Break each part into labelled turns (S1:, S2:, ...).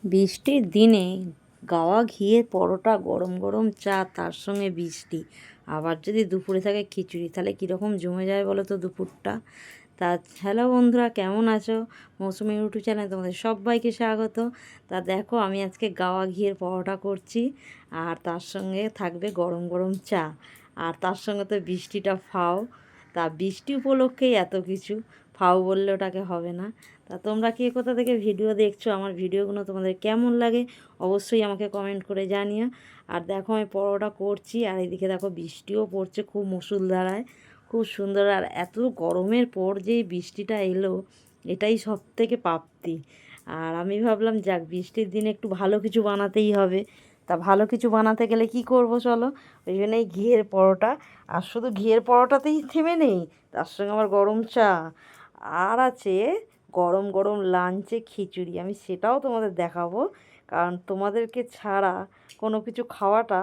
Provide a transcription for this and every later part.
S1: বৃষ্টির দিনে গাওয়া ঘিয়ের পরোটা, গরম গরম চা, তার সঙ্গে বৃষ্টি, আবার যদি দুপুরে থাকে খিচুড়ি, তাহলে কীরকম জমে যায় বলো তো দুপুরটা। তা হ্যালো বন্ধুরা, কেমন আছো? মৌসুমি ইউটিউব চ্যানেলে তোমাদের সবাইকে স্বাগত। তা দেখো, আমি আজকে গাওয়া ঘিয়ের পরোটা করছি, আর তার সঙ্গে থাকবে গরম গরম চা, আর তার সঙ্গে তো বৃষ্টিটা ফাও। তা বৃষ্টি উপলক্ষেই এত কিছু, ফাও বললে ওটাকে হবে না। তা তোমরা কে কোথা থেকে ভিডিও দেখছো, আমার ভিডিওগুলো তোমাদের কেমন লাগে অবশ্যই আমাকে কমেন্ট করে জানিও। আর দেখো, আমি পরোটা করছি, আর এদিকে দেখো বৃষ্টিও পড়ছে খুব মুষলধারায়, খুব সুন্দর। আর এত গরমের পর যে বৃষ্টিটা এলো, এটাই সব থেকে প্রাপ্তি। আর আমি ভাবলাম যাক, বৃষ্টির দিনে একটু ভালো কিছু বানাতেই হবে। তা ভালো কিছু বানাতে গেলে কি করব, চলো ওই জন্যই ঘিয়ের পরোটা। আর শুধু ঘিয়ের পরোটাতেই থেমে নেই, তার সঙ্গে আমার গরম চা, আর আছে গরম গরম লাঞ্চে খিচুড়ি। আমি সেটাও তোমাদের দেখাবো, কারণ তোমাদেরকে ছাড়া কোনো কিছু খাওয়াটা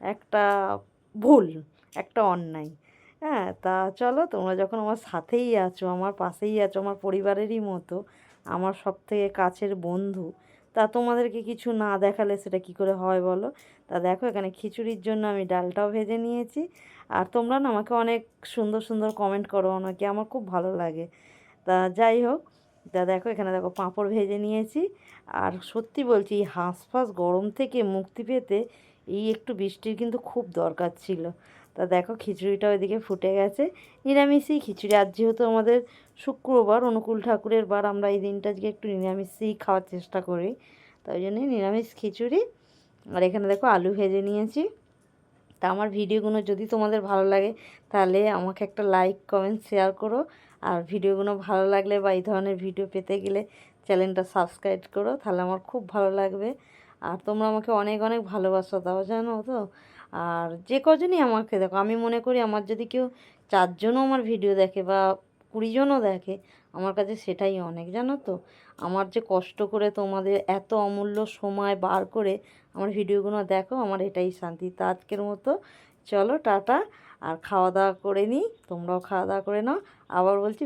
S1: একটা ভুল, একটা অন্যায়। হ্যাঁ, তা চলো, তোমরা যখন আমার সাথেই আছো, আমার পাশেই আছো, আমার পরিবারেরই মতো, আমার সব থেকে কাছের বন্ধু, তা তোমাদেরকে কিছু না দেখালে সেটা কি করে হয় বলো। তা দেখো, এখানে খিচুড়ির জন্য আমি ডালটাও ভেজে নিয়েছি। আর তোমরা না আমাকে অনেক সুন্দর সুন্দর কমেন্ট করো, অনেকে, আমার খুব ভালো লাগে। তা যাই হোক, তা দেখো এখানে দেখো পাঁপড় ভেজে নিয়েছি। আর সত্যি বলছি, এই হাঁসফাঁস গরম থেকে মুক্তি পেতে এই একটু বৃষ্টির কিন্তু খুব দরকার ছিল। তা দেখো, খিচুড়িটা ওইদিকে ফুটে গেছে। নিরামিষই খিচুড়ি, আজ যেহেতু আমাদের শুক্রবার, অনুকূল ঠাকুরের বার, আমরা এই দিনটা আজকে একটু নিরামিষই খাওয়ার চেষ্টা করি, তাই জন্যে নিরামিষ খিচুড়ি। আর এখানে দেখো আলু ভেজে নিয়েছি। তা আমার ভিডিওগুলো যদি তোমাদের ভালো লাগে, তাহলে আমাকে একটা লাইক, কমেন্ট, শেয়ার করো। আর ভিডিওগুলো ভালো লাগলে বা এই ধরনের ভিডিও পেতে গেলে চ্যানেলটা সাবস্ক্রাইব করো, তাহলে আমার খুব ভালো লাগবে। আর তোমরা আমাকে অনেক অনেক ভালোবাসা দাও, জানো তো। আর যে কজনই আমাকে দেখো, আমি মনে করি আমার যদি কেউ 4জনও আমার ভিডিও দেখে বা 20জনও দেখে, আমার কাছে সেটাই অনেক, জানো তো। আমার যে কষ্ট করে তোমাদের এত অমূল্য সময় বার করে আমার ভিডিওগুলো দেখো, আমার এটাই শান্তি। তা আজকের মতো চলো টাটা, আর খাওয়া দাওয়া করে নিই, তোমরাও খাওয়া দাওয়া করে নাও। আবার বলছি।